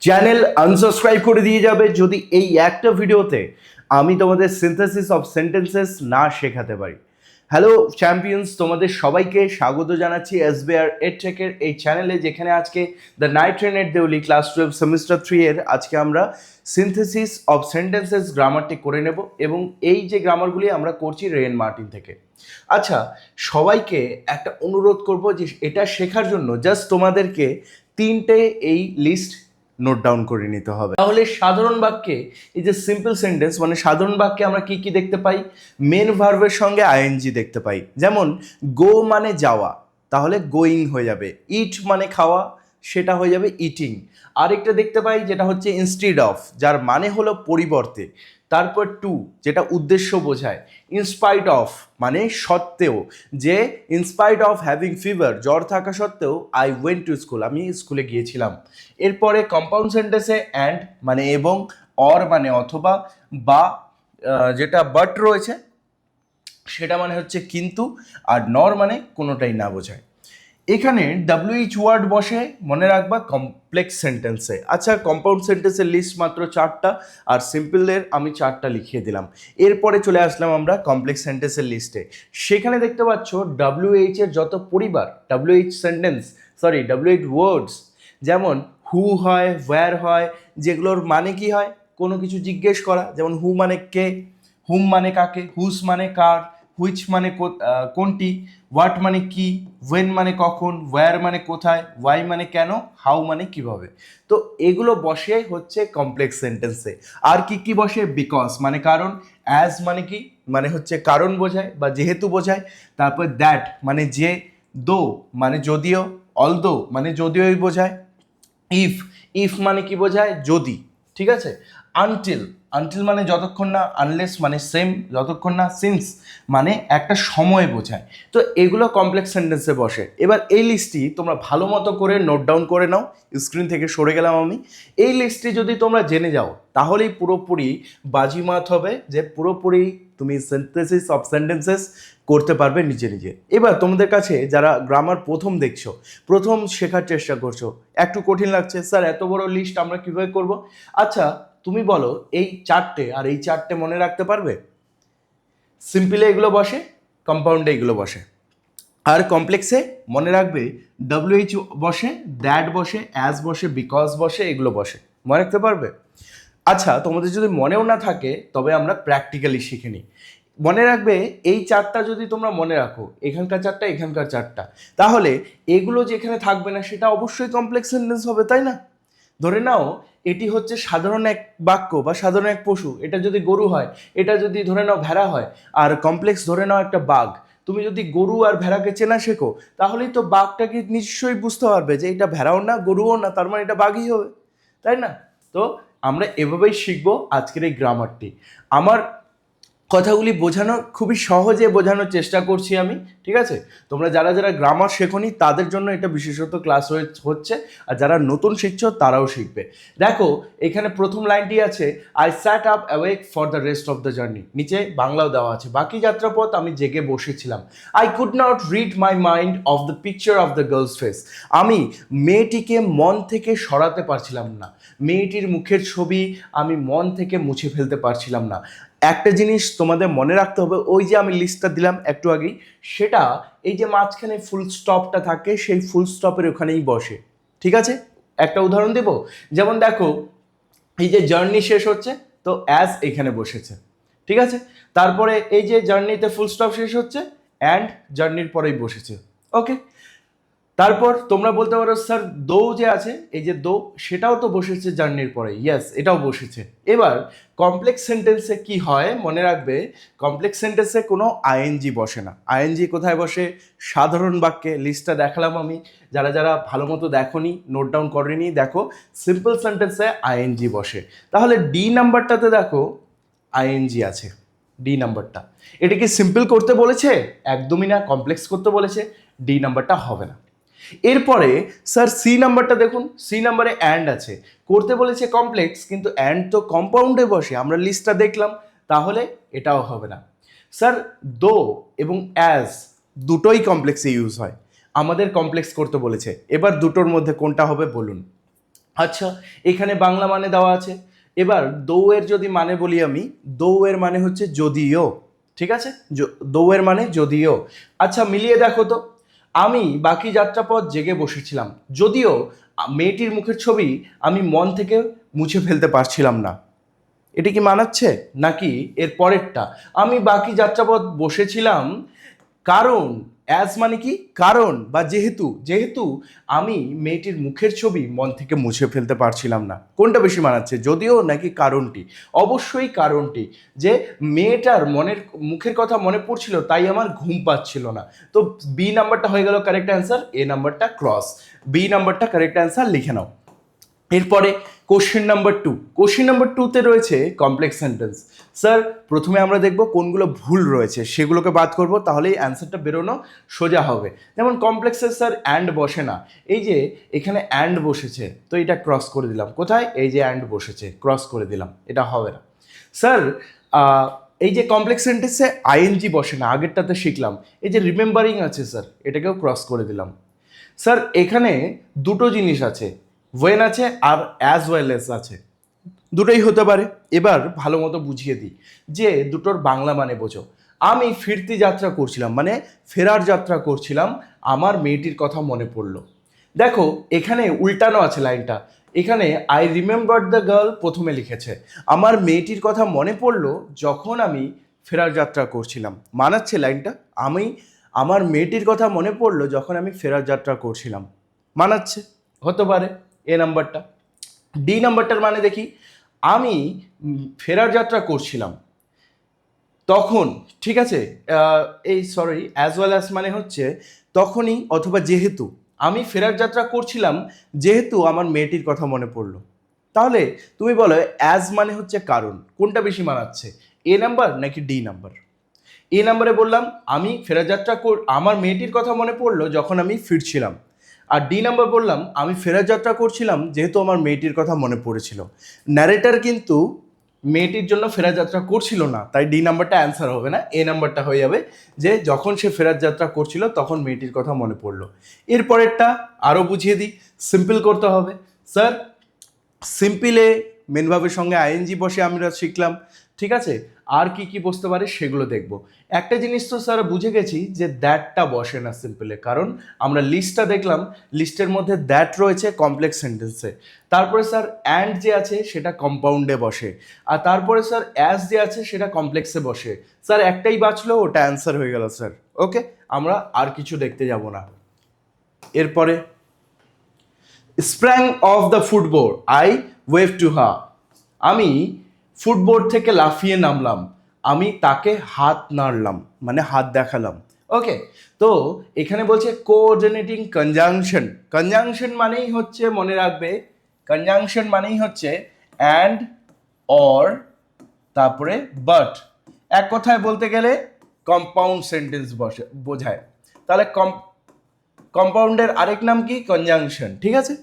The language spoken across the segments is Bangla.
চ্যানেল আনসাবস্ক্রাইব করে দিয়ে যাবে যদি এই একটা ভিডিওতে আমি তোমাদের সিনথেসিস অফ সেন্টেন্সেস না শেখাতে পারি। হ্যালো চ্যাম্পিয়ন্স, তোমাদের সবাইকে স্বাগত জানাচ্ছি এসবিআর এডটেকের এই চ্যানেলে, যেখানে আজকে the night train at Deoli class 12 semester 3 এর আজকে আমরা সিনথেসিস অফ সেন্টেন্সেস গ্রামারটি করে নেব, এবং এই যে গ্রামারগুলি আমরা করছি রেন মার্টিন থেকে। আচ্ছা, সবাইকে একটা অনুরোধ করব যে এটা শেখার জন্য জাস্ট তোমাদেরকে তিনটে এই লিস্ট নোট ডাউন করে নিতে হবে। তাহলে সাধারণ বাক্যে এই যে সিম্পল সেন্টেন্স, মানে সাধারণ বাক্যে আমরা কি কি দেখতে পাই? মেন ভার্বের সঙ্গে আইএনজি দেখতে পাই। যেমন গো মানে যাওয়া, তাহলে গোয়িং হয়ে যাবে। ইট মানে খাওয়া, সেটা হয়ে যাবে ইটিং। আরেকটা দেখতে পাই যেটা হচ্ছে ইনস্টিড অফ, যার মানে হলো পরিবর্তে। তারপর টু, যেটা উদ্দেশ্য বোঝায়। ইনস্পাইট অফ মানে সত্ত্বেও, যে ইনস্পাইট অফ হ্যাভিং ফিভার, জ্বর থাকা সত্ত্বেও আই ওয়েন্ট টু স্কুল, আমি স্কুলে গিয়েছিলাম। এরপরে কম্পাউন্ড সেন্টেন্সে অ্যান্ড মানে এবং, অর মানে অথবা, বা যেটা বাট রয়েছে সেটা মানে হচ্ছে কিন্তু, আর নর মানে কোনোটাই না বোঝায়। এখানে WH ওয়ার্ড বসে, মনে রাখবা কমপ্লেক্স সেন্টেন্সে। আচ্ছা, কম্পাউন্ড সেন্টেন্সের লিস্ট মাত্র 4টা, আর সিম্পলের আমি 4টা লিখিয়ে দিলাম। এরপরে চলে আসলাম আমরা কমপ্লেক্স সেন্টেন্সের লিস্টে। সেখানে দেখতে পাচ্ছ WH এর যত পরিবার, WH সেন্টেন্স, WH ওয়ার্ডস, যেমন হু হয়, ওয়্যার হয়, যেগুলোর মানে কি হয়? কোনো কিছু জিজ্ঞেস করা, যেমন হু মানে কে, হুম মানে কাকে, হুস মানে কার, হুইচ মানে কোনটি, হোয়াট মানে কি, ওয়েন মানে কখন, ওয়্যার মানে কোথায়, ওয়াই মানে কেন, হাউ মানে কিভাবে। তো এগুলো বসে হচ্ছে কমপ্লেক্স সেন্টেন্সে। আর কি কি বসে? বিকজ মানে কারণ, অ্যাজ মানে কি, মানে হচ্ছে কারণ বোঝায় বা যেহেতু বোঝায়। তারপর দ্যাট মানে যে, দো মানে যদিও, অলদো মানে যদিওই বোঝায়। ইফ, ইফ মানে কি বোঝায়? যদি, ঠিক আছে। আনটিল, আনটিল মানে যতক্ষণ না, আনলেস মানে সেম যতক্ষণ না, সিন্স মানে একটা সময় বোঝায়। তো এগুলো কমপ্লেক্স সেন্টেন্সে বসে। এবার এই লিস্টটি তোমরা ভালো মতো করে নোট ডাউন করে নাও। স্ক্রিন থেকে সরে গেলাম আমি। এই লিস্টটি যদি তোমরা জেনে যাও তাহলেই পুরোপুরি বাজিমাত হবে, যে পুরোপুরি তুমি সিনথেসিস অফ সেন্টেন্সেস করতে পারবে নিজে নিজে। এবার তোমাদের কাছে যারা গ্রামার প্রথম দেখছো, প্রথম শেখার চেষ্টা করছো, একটু কঠিন লাগছে, স্যার এত বড় লিস্ট আমরা কিভাবে করব? আচ্ছা, তুমি বলো এই 4টে আর এই 4টে মনে রাখতে পারবে? সিম্পলে এগুলো বসে, কম্পাউন্ডে এগুলো বসে, আর কমপ্লেক্সে মনে রাখবে WH বসে, দ্যাট বসে, অ্যাজ বসে, বিকজ বসে, এগুলো বসে। মনে রাখতে পারবে? আচ্ছা, তোমাদের যদি মনেও না থাকে তবে আমরা প্র্যাকটিক্যালি শিখে নিই। মনে রাখবে এই 4টা যদি তোমরা মনে রাখো, এখানকার 4টা, এখানকার 4টা, তাহলে এগুলো যেখানে থাকবে না সেটা অবশ্যই কমপ্লেক্স সেন্টেন্স হবে, তাই না? ধরে নাও এটি হচ্ছে সাধারণ এক বাক্য বা সাধারণ এক পশু, এটা যদি গরু হয়, এটা যদি ধরে নাও ভেড়া হয়, আর কমপ্লেক্স ধরে নাও একটা বাঘ। তুমি যদি গরু আর ভেড়াকে চেনা শেখো, তাহলেই তো বাঘটাকে নিশ্চয়ই বুঝতে পারবে যে এটা ভেড়াও না, গরুও না, তার মানে এটা বাঘই হবে, তাই না? তো আমরা এভাবেই শিখবো আজকের এই গ্রামারটি। আমার কথাগুলি বোঝানো খুবই সহজে বোঝানোর চেষ্টা করছি আমি, ঠিক আছে? তোমরা যারা যারা গ্রামার শেখোনি তাদের জন্য এটা বিশেষত ক্লাস হচ্ছে, আর যারা নতুন শিখছো তারাও শিখবে। দেখো এখানে প্রথম লাইনটি আছে, I sat up awake for the rest of the journey. নিচে বাংলাও দেওয়া আছে, বাকি যাত্রাপথ আমি জেগে বসেছিলাম। I could not read my mind of the picture of the girl's face. আমি মেয়েটিকে মন থেকে সরাতে পারছিলাম না, মেয়েটির মুখের ছবি আমি মন থেকে মুছে ফেলতে পারছিলাম না। একটা জিনিস তোমাদের মনে রাখতে হবে, ওই যে আমি লিস্টটা দিলাম একটু আগেই, সেটা এই যে মাঝখানে ফুল স্টপটা থাকে সেই ফুল স্টপের ওখানেই বসে, ঠিক আছে? একটা উদাহরণ দেব, যেমন দেখো এই যে জার্নি শেষ হচ্ছে, তো অ্যাজ এখানে বসেছে, ঠিক আছে? তারপরে এই যে জার্নিতে ফুল স্টপ শেষ হচ্ছে, অ্যান্ড জার্নির পরেই বসেছে, ওকে? তারপর তোমরা বলতে পারো স্যার দো যে আছে, এই যে দো, সেটাও তো বসেছে জার্নির পরে, ইয়েস এটাও বসেছে। এবার কমপ্লেক্স সেন্টেন্সে কি হয় মনে রাখবে, কমপ্লেক্স সেন্টেন্সে কোনো আইএনজি বসে না। আইএনজি কোথায় বসে? সাধারণ বাক্যে। লিস্টটা দেখালাম আমি, যারা যারা ভালো মতো দেখোনি, নোট ডাউন করেনি, দেখো সিম্পল সেন্টেন্সে আইএনজি বসে। তাহলে ডি নাম্বারটাতে দেখো আইএনজি আছে, ডি নাম্বারটা। এটা কি সিম্পল করতে বলেছে? একদমই না, কমপ্লেক্স করতে বলেছে, ডি নাম্বারটা হবে না। এরপরে স্যার সি নাম্বারটা দেখুন, সি নাম্বারে অ্যান্ড আছে, করতে বলেছে কমপ্লেক্স, কিন্তু অ্যান্ড তো কম্পাউন্ডে বসে, আমরা লিস্টটা দেখলাম, তাহলে এটাও হবে না। স্যার দো এবং অ্যাজ দুটোই কমপ্লেক্সে ইউজ হয়, আমাদের কমপ্লেক্স করতে বলেছে, এবার দুটোর মধ্যে কোনটা হবে বলুন? আচ্ছা, এখানে বাংলা মানে দেওয়া আছে। এবার দৌয়ের যদি মানে বলি আমি, দৌয়ের মানে হচ্ছে যদিও, ঠিক আছে, দৌয়ের মানে যদিও। আচ্ছা মিলিয়ে দেখো তো, আমি বাকি যাত্রাপথ জেগে বসেছিলাম, যদিও মেয়েটির মুখের ছবি আমি মন থেকে মুছে ফেলতে পারছিলাম না। এটা কি মানাচ্ছে? নাকি এর পরেরটা, আমি বাকি যাত্রাপথ বসেছিলাম কারণ, অ্যাজ মানে কি কারণ বা যেহেতু, যেহেতু আমি মেয়েটির মুখের ছবি মন থেকে মুছে ফেলতে পারছিলাম না। কোনটা বেশি মানাচ্ছে, যদিও নাকি কারণটি? অবশ্যই কারণটি, যে মেয়েটার মুখের কথা মনে পড়ছিল তাই আমার ঘুম পাচ্ছিল না। তো বি নাম্বারটা হয়ে গেল কারেক্ট অ্যান্সার, এ নাম্বারটা ক্রস, বি নাম্বারটা কারেক্ট অ্যান্সার লিখে নাও। এরপরে কোশ্চেন নাম্বার 2, কোশ্চেন নাম্বার 2তে রয়েছে কমপ্লেক্স সেন্টেন্স। স্যার প্রথমে আমরা দেখব কোনগুলো ভুল রয়েছে, সেগুলোকে বাদ করব, তাহলেই অ্যান্সারটা বেরোনো সোজা হবে। যেমন কমপ্লেক্সে স্যার অ্যান্ড বসে না, এই যে এখানে অ্যান্ড বসেছে তো এটা ক্রস করে দিলাম। কোথায়? এই যে অ্যান্ড বসেছে, ক্রস করে দিলাম, এটা হবে না। স্যার এই যে কমপ্লেক্স সেন্টেন্সে আইএনজি বসে না, আগেরটাতে শিখলাম। এই যে রিমেম্বারিং আছে স্যার, এটাকেও ক্রস করে দিলাম। স্যার এখানে দুটো জিনিস আছে, ওয়েন আছে আর অ্যাজ ওয়েল এস আছে, দুটোই হতে পারে। এবার ভালো মতো বুঝিয়ে দিই যে দুটোর বাংলা মানে বোঝো। আমি ফিরতি যাত্রা করছিলাম, মানে ফেরার যাত্রা করছিলাম, আমার মেয়েটির কথা মনে পড়লো। দেখো এখানে উল্টানো আছে লাইনটা, এখানে আই রিমেম্বার দ্য গার্ল প্রথমে লিখেছে, আমার মেয়েটির কথা মনে পড়লো যখন আমি ফেরার যাত্রা করছিলাম। মানাচ্ছে লাইনটা? আমার মেয়েটির কথা মনে পড়লো যখন আমি ফেরার যাত্রা করছিলাম, মানাচ্ছে? হতে পারে এ নাম্বারটা। ডি নাম্বারটার মানে দেখি, আমি ফেরার যাত্রা করছিলাম তখন, ঠিক আছে, এই সরি, অ্যাজ ওয়েল অ্যাজ মানে হচ্ছে তখনই অথবা যেহেতু, আমি ফেরার যাত্রা করছিলাম যেহেতু আমার মেয়েটির কথা মনে পড়লো। তাহলে তুমি বলো অ্যাজ মানে হচ্ছে কারণ, কোনটা বেশি মানাচ্ছে, এ নাম্বার নাকি ডি নাম্বার? এ নাম্বারে বললাম আমি ফেরার যাত্রা আমার মেয়েটির কথা মনে পড়লো যখন আমি ফিরছিলাম, আর ডি নাম্বার বললাম আমি ফেরার যাত্রা করছিলাম যেহেতু আমার মেয়েটির কথা মনে পড়েছিল। ন্যারেটার কিন্তু মেয়েটির জন্য ফেরার যাত্রা করছিল না, তাই ডি নাম্বারটা অ্যান্সার হবে না, এ নাম্বারটা হয়ে যাবে, যে যখন সে ফেরার যাত্রা করছিল তখন মেয়েটির কথা মনে পড়লো। এরপরেরটা আরও বুঝিয়ে দিই, সিম্পল করতে হবে। স্যার সিম্পলে মেন ভার্বের সঙ্গে আইএনজি বসে আমরা শিখলাম, ঠিক আছে, আর কি কি বসতে পারে সেগুলো দেখব। একটা জিনিস তো স্যার বুঝে গেছি যে দ্যাটটা বসে না সিম্পলে, কারণ আমরা লিস্টটা দেখলাম, লিস্টের মধ্যে দ্যাট রয়েছে কমপ্লেক্স সেন্টেন্সে। তারপরে স্যার অ্যান্ড যে আছে সেটা কম্পাউন্ডে বসে, আর তারপরে স্যার অ্যাজ যে আছে সেটা কমপ্লেক্সে বসে। স্যার একটাই বাঁচলো, ওটা অ্যান্সার হয়ে গেল স্যার। ওকে, আমরা আর কিছু দেখতে যাব না। এরপরে sprang of the ফুটবোর্ড, I wave to her, আমি ফুটবোর্ড থেকে লাফিয়ে নামলাম, আমি তাকে হাত নাড়লাম, মানে হাত দেখালাম। ওকে, তো এখানে বলছে কোঅর্ডিনেটিং কনজাংশন, কনজাংশন মানেই হচ্ছে, মনে রাখবে, কনজাংশন মানেই হচ্ছে অ্যান্ড, অর, তারপরে বাট, এক কথায় বলতে গেলে কম্পাউন্ড সেন্টেন্স বোঝায়। তাহলে কম্পাউন্ডের আরেক নাম কি? কনজাংশন, ঠিক আছে।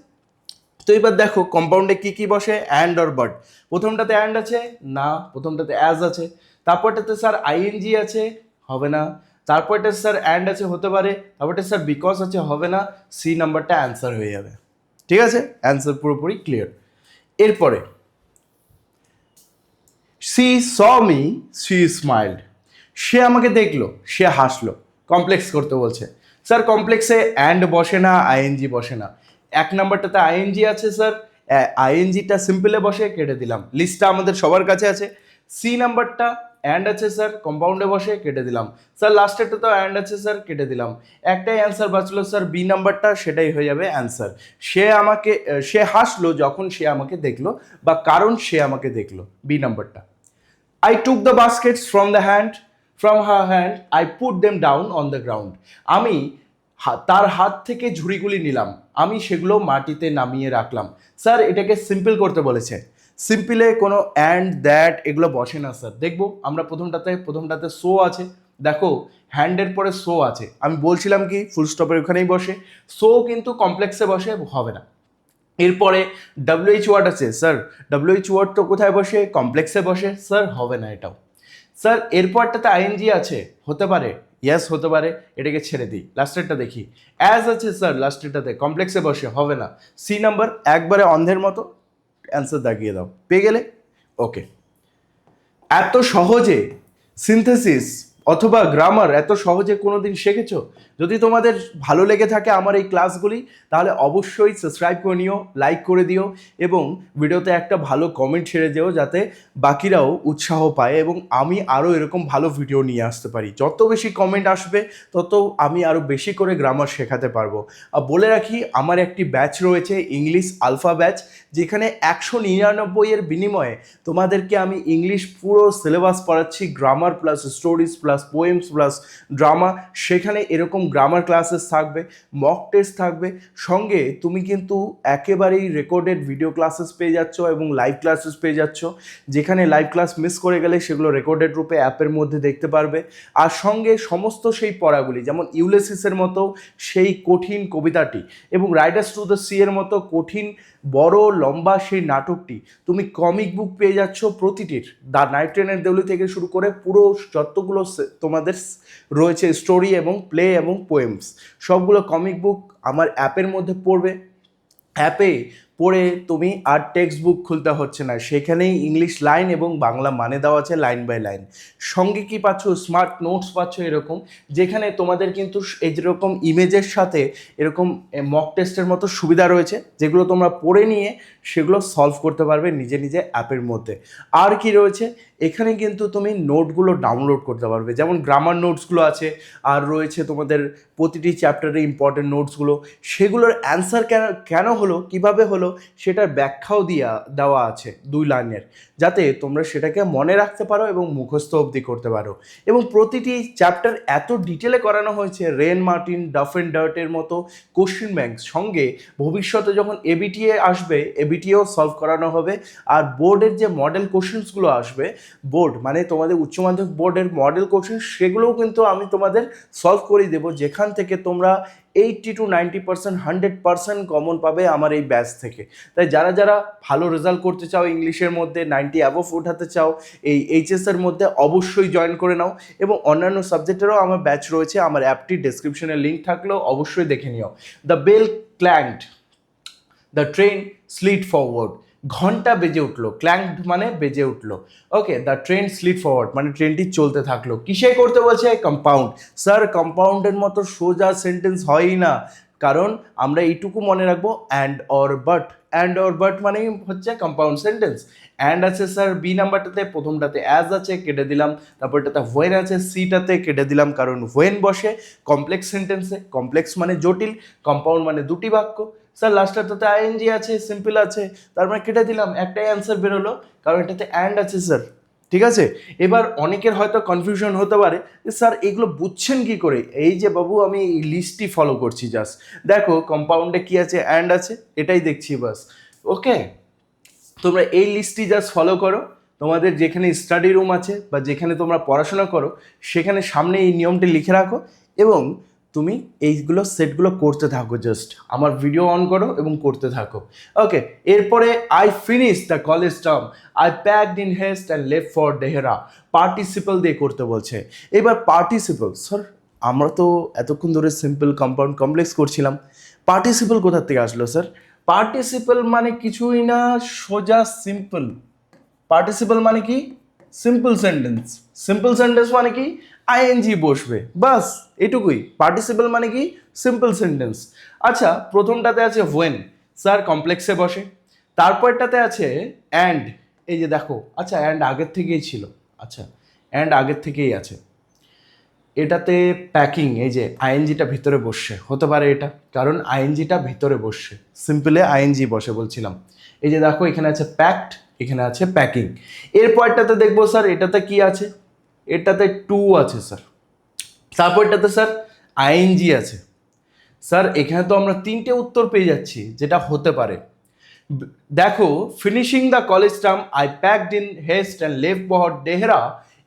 তো এবার দেখো কম্পাউন্ডে কি কি বসে, অ্যান্ড অর বাট। প্রথমটাতে অ্যান্ড আছে না, প্রথমটাতে অ্যাজ আছে, তারপরটাতে স্যার আইএনজি আছে, হবে না, তারপরটা স্যার অ্যান্ড আছে, হতে পারে, তারপরটা স্যার বিকজ আছে, হবে না, সি নাম্বারটা অ্যান্সার হয়ে যাবে। ঠিক আছে, অ্যান্সার পুরোপুরি ক্লিয়ার। এরপরে she saw me, she smiled, সে আমাকে দেখলো, সে হাসলো, কমপ্লেক্স করতে বলছে। স্যার কমপ্লেক্সে অ্যান্ড বসে না, আইএনজি বসে না। এক নাম্বারটাতে আইএনজি আছে স্যার, আইএনজিটা সিম্পলে বসে, কেটে দিলাম, লিস্টটা আমাদের সবার কাছে আছে। সি নাম্বারটা অ্যান্ড আছে স্যার, কম্পাউন্ডে বসে, কেটে দিলাম। স্যার লাস্টেরটা তো অ্যান্ড আছে স্যার, কেটে দিলাম। একটাই অ্যান্সার বাঁচলো স্যার, বি নাম্বারটা, সেটাই হয়ে যাবে অ্যান্সার। সে হাসলো যখন সে আমাকে দেখলো, বা কারণ সে আমাকে দেখলো, বি নাম্বারটা। I took the baskets from her hand, I put them down on the ground. আমি তার হাত থেকে ঝুড়িগুলি নিলাম, আমি সেগুলো মাটিতে নামিয়ে রাখলাম। স্যার এটাকে সিম্পল করতে বলেছে, সিম্পলে কোনো অ্যান্ড দ্যাট এগুলো বসে না স্যার। দেখবো আমরা প্রথমটাতে সো আছে, দেখো হ্যান্ডের পরে সো আছে, আমি বলছিলাম কি ফুল স্টপের ওখানেই বসে, সো কিন্তু কমপ্লেক্সে বসে, হবে না। এরপরে ডাব্লিউএইচ ওয়ার্ড আছে স্যার, ডাব্লিউএইচ ওয়ার্ড তো কোথায় বসে? কমপ্লেক্সে বসে, স্যার হবে না এটাও। স্যার এরপরটাতে আইএনজি আছে, হতে পারে, ইয়েস হতে পারে, এটাকে ছেড়ে দিই। লাস্টেরটা দেখি, অ্যাজ আছে স্যার, লাস্টেরটাতে কমপ্লেক্সে বসে হবে না। সি নাম্বার একবারে অন্ধের মতো অ্যান্সার দাগিয়ে দাও, পেয়ে গেলে। ওকে, এত সহজে সিনথেসিস অথবা গ্রামার এত সহজে কোনোদিন শিখেছো? যদি তোমাদের ভালো লেগে থাকে আমার এই ক্লাসগুলি, তাহলে অবশ্যই সাবস্ক্রাইব করে নিও, লাইক করে দিও এবং ভিডিওতে একটা ভালো কমেন্ট ছেড়ে দিও, যাতে বাকিরাও উৎসাহ পায় এবং আমি আরও এরকম ভালো ভিডিও নিয়ে আসতে পারি। যত বেশি কমেন্ট আসবে তত আমি আরও বেশি করে গ্রামার শেখাতে পারবো। আর বলে রাখি, আমার একটি ব্যাচ রয়েছে, ইংলিশ আলফা ব্যাচ, যেখানে 199-এর বিনিময়ে তোমাদেরকে আমি ইংলিশ পুরো সিলেবাস পড়াচ্ছি, grammar plus stories plus poems plus drama. সেখানে এরকম গ্রামার ক্লাসেস থাকবে, মক টেস্ট থাকবে, সঙ্গে তুমি কিন্তু একেবারেই রেকর্ডেড ভিডিও ক্লাসেস পেয়ে যাচ্ছ এবং লাইভ ক্লাসেস পেয়ে যাচ্ছ, যেখানে লাইভ ক্লাস মিস করে গেলে সেগুলো রেকর্ডেড রূপে অ্যাপের মধ্যে দেখতে পারবে। আর সঙ্গে সমস্ত সেই পড়াগুলি, যেমন ইউলিসিসের মতো সেই কঠিন কবিতাটি এবং রাইডার্স টু দ্য সি এর মতো কঠিন বড় লম্বা সেই নাটকটি, তুমি কমিক বুক পেয়ে যাচ্ছ প্রতিটির, দ্য নাইট ট্রেনের দেউলি থেকে শুরু করে পুরো যতগুলো তোমাদের রয়েছে স্টোরি এবং প্লে এবং পোয়েমস, সবগুলো কমিক বুক আমার অ্যাপের মধ্যে পড়বে। অ্যাপে পড়ে তুমি আর টেক্সট বুক খুলতে হচ্ছে না, সেখানেই ইংলিশ লাইন এবং বাংলা মানে দেওয়া আছে লাইন বাই লাইন। সঙ্গে কি পাচ্ছ? স্মার্ট নোটস পাচ্ছ এরকম, যেখানে তোমাদের কিন্তু এই যেরকম ইমেজের সাথে এরকম মক টেস্টের মতো সুবিধা রয়েছে, যেগুলো তোমরা পড়ে নিয়ে সেগুলো সলভ করতে পারবে নিজে নিজে অ্যাপের মধ্যে। আর কি রয়েছে এখানে, কিন্তু তুমি নোটগুলো ডাউনলোড করতে পারবে, যেমন গ্রামার নোটসগুলো আছে, আর রয়েছে তোমাদের প্রতিটি চ্যাপ্টারে ইম্পর্টেন্ট নোটসগুলো, সেগুলোর অ্যান্সার কেন হলো, কিভাবে হলো, সেটার ব্যাখ্যাও দেওয়া আছে 2 লাইনের, যাতে তোমরা সেটাকে মনে রাখতে পারো এবং মুখস্থ অবধি করতে পারো। এবং প্রতিটি চ্যাপ্টার এত ডিটেলে করানো হয়েছে, রেন মার্টিন, ডাফ অ্যান্ড ডার্টের মতো কোশ্চেন ব্যাংক, সঙ্গে ভবিষ্যতে যখন এবিটিএ আসবে এবিটিএও সলভ করানো হবে। আর বোর্ডের যে মডেল কোশ্চেন্সগুলো আসবে, বোর্ড মানে তোমাদের উচ্চ মাধ্যমিক বোর্ডের মডেল কোশ্চেন, সেগুলোও কিন্তু আমি তোমাদের সলভ করে দেবো, যেখান থেকে তোমরা 80 to 90%, 100% কমন পাবে আমার এই ব্যাচ থেকে। তাই যারা যারা ভালো রেজাল্ট করতে চাও, ইংলিশের মধ্যে 90 অ্যাবভ উঠাতে চাও এই এইচএসের মধ্যে, অবশ্যই জয়েন করে নাও। এবং অন্যান্য সাবজেক্টেরও আমার ব্যাচ রয়েছে, আমার অ্যাপটির ডেসক্রিপশনে লিঙ্ক থাকলেও অবশ্যই দেখে নিও। The bell clanked, the train slid forward, ঘন্টা বেজে উঠলো, ক্ল্যাঙ্কড মানে বেজে উঠলো। Okay, the train slid forward মানে ট্রেনটি চলতে থাকলো। কিসে করতে বলছে? কম্পাউন্ড। স্যার কম্পাউন্ডের মতো সোজা সেন্টেন্স হয়ই না, কারণ আমরা এইটুকু মনে রাখবো and or but. And or but মানেই হচ্ছে কম্পাউন্ড সেন্টেন্স। অ্যান্ড আছে স্যার বি নাম্বারটাতে, প্রথমটাতে অ্যাজ আছে কেটে দিলাম, তারপরটাতে হোয়েন আছে সিটাতে কেটে দিলাম, কারণ হোয়েন বসে কমপ্লেক্স সেন্টেন্সে। কমপ্লেক্স মানে জটিল, কম্পাউন্ড মানে দুটি বাক্য। স্যার লাস্টটাতে আইএনজি আছে, সিম্পল আছে, তার মানে কেটে দিলাম, একটাই অ্যান্সার বেরোলো, কারণ এটাতে অ্যান্ড আছে স্যার। ঠিক আছে, এবার অনেকের হয়তো কনফিউশন হতে পারে যে স্যার এগুলো বুঝছেন কি করে? এই যে বাবু আমি এই লিস্টটি ফলো করছি, জাস্ট দেখো কম্পাউন্ডে কি আছে, অ্যান্ড আছে, এটাই দেখছি বাস। ওকে, তোমরা এই লিস্টটি জাস্ট ফলো করো, তোমাদের যেখানে স্টাডি রুম আছে বা যেখানে তোমরা পড়াশোনা করো সেখানে সামনে এই নিয়মটি লিখে রাখো এবং তুমি এইগুলো সেটগুলো করতে থাকো, জাস্ট আমার ভিডিও অন করো এবং করতে থাকো। ওকে, এরপরে I finish the college term, I packed in heist and left for Dehra, participle দিয়ে করতে বলছে। এবার পার্টিসিপল, স্যার আমরা তো এতক্ষণ ধরে সিম্পল, কম্পাউন্ড, কমপ্লেক্স করছিলাম, পার্টিসিপল কোথা থেকে আসলো স্যার? পার্টিসিপল মানে কিছুই না, সোজা সিম্পল। পার্টিসিপল মানে কি? Simple sentence. সিম্পল সেন্টেন্স মানে কি? আইএনজি বসবে, বাস এটুকুই। পার্টিসিপল মানে কি? Simple sentence. আচ্ছা, প্রথমটাতে আছে হোয়েন, স্যার কমপ্লেক্সে বসে। তারপরটাতে আছে অ্যান্ড, এই যে দেখো, আচ্ছা অ্যান্ড আগের থেকেই ছিল, আচ্ছা অ্যান্ড আগের থেকেই আছে। এটাতে প্যাকিং, এই যে আইএনজিটা ভিতরে বসছে, হতে পারে এটা, কারণ আইএনজিটা ভিতরে বসছে, সিম্পলে আইএনজি বসে বলছিলাম। এই যে দেখো এখানে আছে প্যাকড, এখানে আছে প্যাকিং। এরপরটাতে দেখবো স্যার এটাতে কি আছে, এটাতে টু আছে স্যার, তারপরটাতে স্যার আইএনজি আছে। স্যার এখানে তো আমরা 3টে উত্তর পেয়ে যাচ্ছি, যেটা হতে পারে। দেখো finishing the college term, I packed in heist and left for Dehra,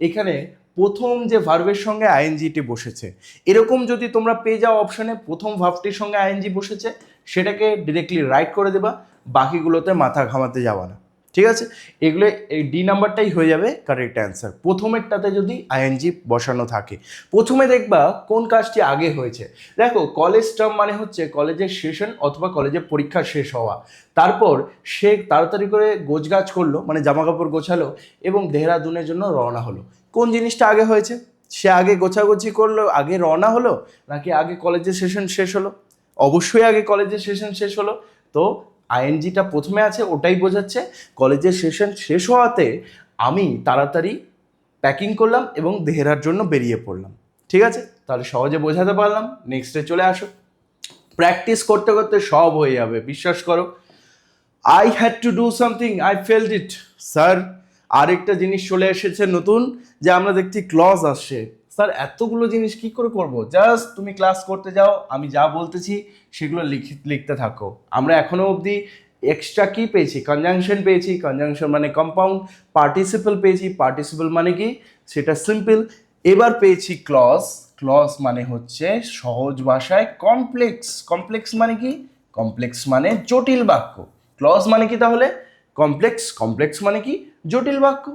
এখানে প্রথম যে ভার্বের সঙ্গে আইএনজিটি বসেছে। এরকম যদি তোমরা পেয়ে যাও অপশানে প্রথম ভার্বটির সঙ্গে আইএনজি বসেছে, সেটাকে ডিরেক্টলি রাইট করে দেবা, বাকিগুলোতে মাথা ঘামাতে যাওয়া না। ঠিক আছে, এগুলো এই ডি নাম্বারটাই হয়ে যাবে কারেক্ট অ্যান্সার। প্রথমেরটাতে যদি আইএনজি বসানো থাকে, প্রথমে দেখবা কোন কাজটি আগে হয়েছে। দেখো কলেজ টার্ম মানে হচ্ছে কলেজের সেশন অথবা কলেজের পরীক্ষা শেষ হওয়া, তারপর সে তাড়াতাড়ি করে গোছগাছ করলো, মানে জামা কাপড় গোছালো এবং দেহরাদুনের জন্য রওনা হলো। কোন জিনিসটা আগে হয়েছে? সে আগে গোছাগুছি করলো, আগে রওনা হলো, নাকি আগে কলেজের সেশন শেষ হলো? অবশ্যই আগে কলেজের সেশন শেষ হলো। তো আইএনজিটা প্রথমে আছে, ওটাই বোঝাচ্ছে কলেজের সেশন শেষ হওয়াতে আমি তাড়াতাড়ি প্যাকিং করলাম এবং দেহরার জন্য বেরিয়ে পড়লাম। ঠিক আছে, তাহলে সহজে বোঝাতে পারলাম। নেক্সটে চলে আসো। প্র্যাকটিস করতে করতে সব হয়ে যাবে, বিশ্বাস করো। I had to do something, I felt it. Sir আরেকটা জিনিস চলে এসেছে নতুন, যে আমরা দেখছি ক্লজ আসছে। স্যার এতগুলো জিনিস কি করে করব? জাস্ট তুমি ক্লাস করতে যাও, আমি যা বলতেছি সেগুলো লিখতে থাকো। আমরা এখনো অবধি এক্সট্রা কি পেয়েছি? কনজাংশন পেয়েছি, কনজাংশন মানে কম্পাউন্ড। পার্টিসিপল পেয়েছি, পার্টিসিপল মানে কি? সেটা সিম্পল। এবার পেয়েছি ক্লজ। ক্লজ মানে হচ্ছে সহজ ভাষায় কমপ্লেক্স। কমপ্লেক্স মানে কি? কমপ্লেক্স মানে জটিল বাক্য। ক্লজ মানে কি তাহলে? কমপ্লেক্স। কমপ্লেক্স মানে কি? জটিল বাক্য।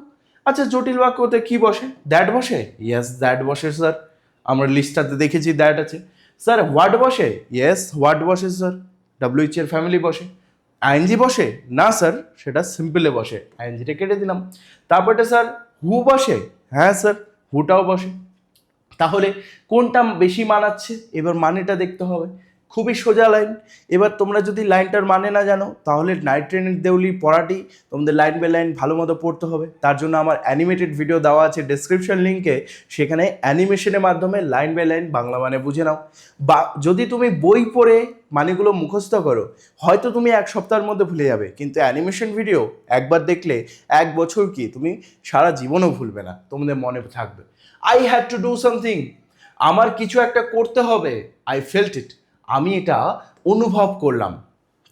আচ্ছা জটিল বাক্যতে কি বসে? দ্যাট বসে? ইয়েস দ্যাট বসে স্যার। আমরা লিস্টটাতে দেখেছি দ্যাট আছে। স্যার হোয়াট বসে? ইয়েস হোয়াট বসে স্যার। ডাব্লিউএইচ এর ফ্যামিলি বসে। আইএনজি বসে? না স্যার, সেটা সিম্পলে বসে, আইএনজিটা কেটে দিলাম। তারপরে স্যার হু বসে? হ্যাঁ স্যার, হুটাও বসে। তাহলে কোনটা বেশি মানাচ্ছে? এবার মানেটা দেখতে হবে। খুবই সোজা লাইন। এবার তোমরা যদি লাইনটার মানে না জানো, তাহলে নাইট ট্রেনের দেউলি পড়াটি তোমাদের লাইন বাই লাইন ভালো মতো পড়তে হবে। তার জন্য আমার অ্যানিমেটেড ভিডিও দেওয়া আছে ডেসক্রিপশন লিঙ্কে, সেখানে অ্যানিমেশনের মাধ্যমে লাইন বাই লাইন বাংলা মানে বুঝে নাও। বা যদি তুমি বই পড়ে মানেগুলো মুখস্থ করো, হয়তো তুমি এক সপ্তাহের মধ্যে ভুলে যাবে, কিন্তু অ্যানিমেশন ভিডিও একবার দেখলে 1 বছর কি তুমি সারা জীবনও ভুলবে না, তোমাদের মনে থাকবে। I had to do something, আমার কিছু একটা করতে হবে। আই ফেল্ট ইট, আমি এটা অনুভব করলাম।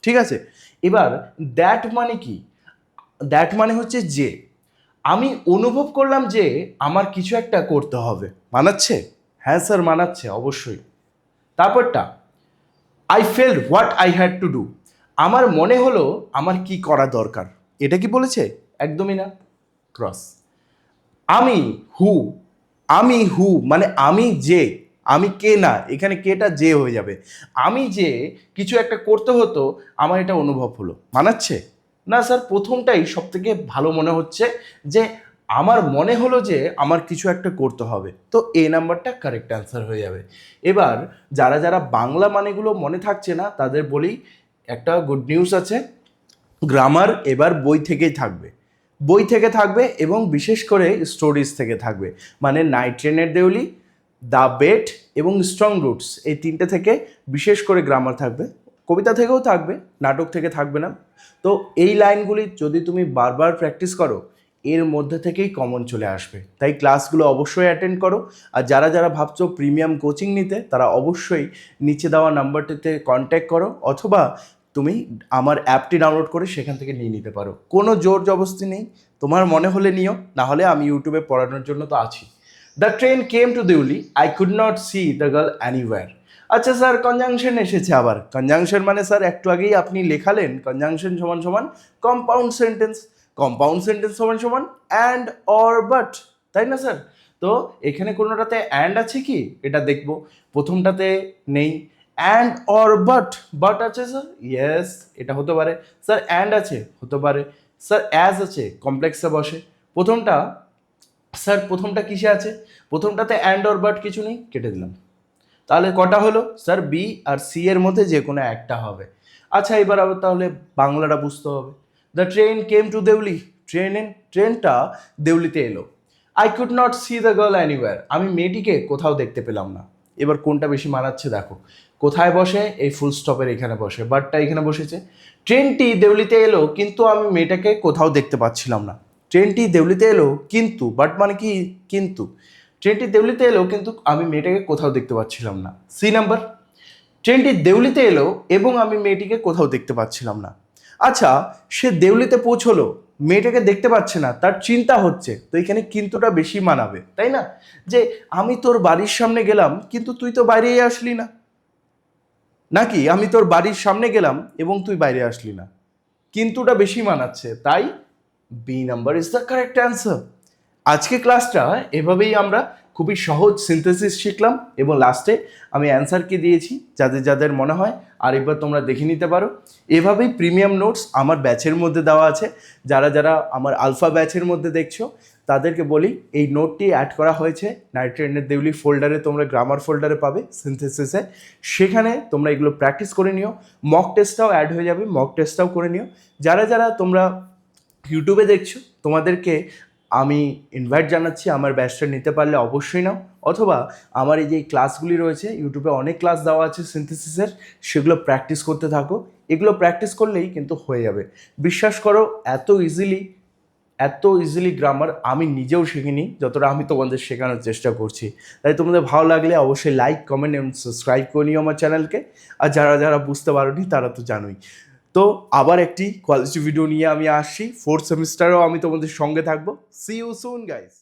ঠিক আছে, এবার দ্যাট মানে কি? দ্যাট মানে হচ্ছে যে আমি অনুভব করলাম যে আমার কিছু একটা করতে হবে। মানাচ্ছে? হ্যাঁ স্যার মানাচ্ছে, অবশ্যই। তারপরটা I felt what I had to do, আমার মনে হলো আমার কি করা দরকার। এটা কি বলেছে? একদমই না, ক্রস। আমি হু, আমি হু মানে আমি যে, আমি কে না, এখানে কেটা যে হয়ে যাবে। আমি যে কিছু একটা করতে হতো, আমার এটা অনুভব হলো। মানাচ্ছে? না স্যার, প্রথমটাই সব থেকে ভালো মনে হচ্ছে, যে আমার মনে হলো যে আমার কিছু একটা করতে হবে। তো এ নাম্বারটা কারেক্ট অ্যান্সার হয়ে যাবে। এবার যারা যারা বাংলা মানেগুলো মনে থাকছে না, তাদের বলি একটা গুড নিউজ আছে, গ্রামার এবার বই থেকেই থাকবে। বই থেকে থাকবে এবং বিশেষ করে স্টোরিজ থেকে থাকবে। মানে নাইট ট্রেনের দেউলি, দ্য বেট এবং স্ট্রং রুটস, এই তিনটে থেকে বিশেষ করে গ্রামার থাকবে। কবিতা থেকেও থাকবে, নাটক থেকে থাকবে না। তো এই লাইনগুলি যদি তুমি বারবার প্র্যাকটিস করো, এর মধ্যে থেকেই কমন চলে আসবে। তাই ক্লাসগুলো অবশ্যই অ্যাটেন্ড করো। আর যারা যারা ভাবছো প্রিমিয়াম কোচিং নিতে, তারা অবশ্যই নিচে দেওয়া নাম্বারটিতে কন্ট্যাক্ট করো, অথবা তুমি আমার অ্যাপটি ডাউনলোড করে সেখান থেকে নিয়ে নিতে পারো। কোনো জোর জবরদস্তি নেই, তোমার মনে হলে নিও, না হলে আমি ইউটিউবে পড়ানোর জন্য তো আছি। The train came to Deoli, I could not see the girl anywhere. আচ্ছা স্যার কনজাংশন এসেছে আবার। কনজাংশন মানে স্যার একটু আগেই আপনি লেখালেন কনজাংশন সমান সমান কম্পাউন্ড সেন্টেন্স। কম্পাউন্ড সেন্টেন্স সমান সমান অ্যান্ড অর বাট, তাই না স্যার? তো এখানে কোনোটাতে অ্যান্ড আছে কি এটা দেখবো। প্রথমটাতে নেই। অ্যান্ড অর বাট, বাট আছে স্যার, ইয়েস এটা হতে পারে। স্যার অ্যান্ড আছে, হতে পারে। স্যার অ্যাজ আছে, কমপ্লেক্সে বসে। প্রথমটা স্যার, প্রথমটা কিসে আছে? প্রথমটাতে অ্যান্ড অর বাট কিছু নেই, কেটে দিলাম। তাহলে কটা হলো? স্যার বি আর সি এর মধ্যে যে কোনো একটা হবে। আচ্ছা এবার আবার তাহলে বাংলাটা বুঝতে হবে। The train came to Deoli, ট্রেনটা দেউলিতে এলো। I could not see the girl anywhere, আমি মেয়েটিকে কোথাও দেখতে পেলাম না। এবার কোনটা বেশি মানাচ্ছে দেখো। কোথায় বসে? এই ফুল স্টপের এখানে বসে, বাটটা এখানে বসেছে। ট্রেনটি দেউলিতে এলো কিন্তু আমি মেয়েটাকে কোথাও দেখতে পাচ্ছিলাম না। ট্রেনটি দেউলিতে এলো কিন্তু, বাট মানে কি? কিন্তু। ট্রেনটি দেউলিতে এলো কিন্তু আমি মেয়েটাকে কোথাও দেখতে পাচ্ছিলাম না। সি নাম্বার, ট্রেনটি দেউলিতে এলো এবং আমি মেয়েটিকে কোথাও দেখতে পাচ্ছিলাম না। আচ্ছা সে দেউলিতে পৌঁছলো, মেয়েটাকে দেখতে পাচ্ছে না, তার চিন্তা হচ্ছে। তো এখানে কিন্তুটা বেশি মানাবে, তাই না? যে আমি তোর বাড়ির সামনে গেলাম কিন্তু তুই তো বাইরেই আসলি না, নাকি আমি তোর বাড়ির সামনে গেলাম এবং তুই বাইরে আসলি না। কিন্তুটা বেশি মানাচ্ছে, তাই B number is the correct answer. আজকে ক্লাসটা এভাবেই আমরা খুবই সহজ সিনথেসিস শিখলাম এবং লাস্টে আমি অ্যান্সার কি দিয়েছি যাদের যাদের মনে হয় আরেকবার তোমরা দেখে নিতে পারো। এভাবেই প্রিমিয়াম নোটস আমার ব্যাচের মধ্যে দেওয়া আছে। যারা যারা আমার আলফা ব্যাচের মধ্যে দেখছো তাদেরকে বলি এই নোটটি অ্যাড করা হয়েছে নাইট্রেনের দেউলি ফোল্ডারে, তোমরা গ্রামার ফোল্ডারে পাবে সিনথেসিসে। সেখানে তোমরা এগুলো প্র্যাকটিস করে নিও। মক টেস্টটাও অ্যাড হয়ে যাবে, মক টেস্টটাও করে নিও। যারা যারা তোমরা ইউটিউবে দেখছো তোমাদেরকে আমি ইনভাইট জানাচ্ছি আমার ব্যাচটা নিতে পারলে অবশ্যই নাও, অথবা আমার এই যে ক্লাসগুলি রয়েছে ইউটিউবে অনেক ক্লাস দেওয়া আছে সিনথেসিসের, সেগুলো প্র্যাকটিস করতে থাকো। এগুলো প্র্যাকটিস করলেই কিন্তু হয়ে যাবে, বিশ্বাস করো। এত ইজিলি গ্রামার আমি নিজেও শিখিনি যতটা আমি তোমাদের শেখানোর চেষ্টা করছি। তাই তোমাদের ভালো লাগলে অবশ্যই লাইক, কমেন্ট এবং সাবস্ক্রাইব করে নিও আমার চ্যানেলকে। আর যারা যারা বুঝতে পারোনি তারা তো জানোই। তো আবার একটি কোয়ালিটি ভিডিও নিয়ে আমি আসছি, 4th সেমিস্টারেও আমি তোমাদের সঙ্গে থাকবো। See you soon guys.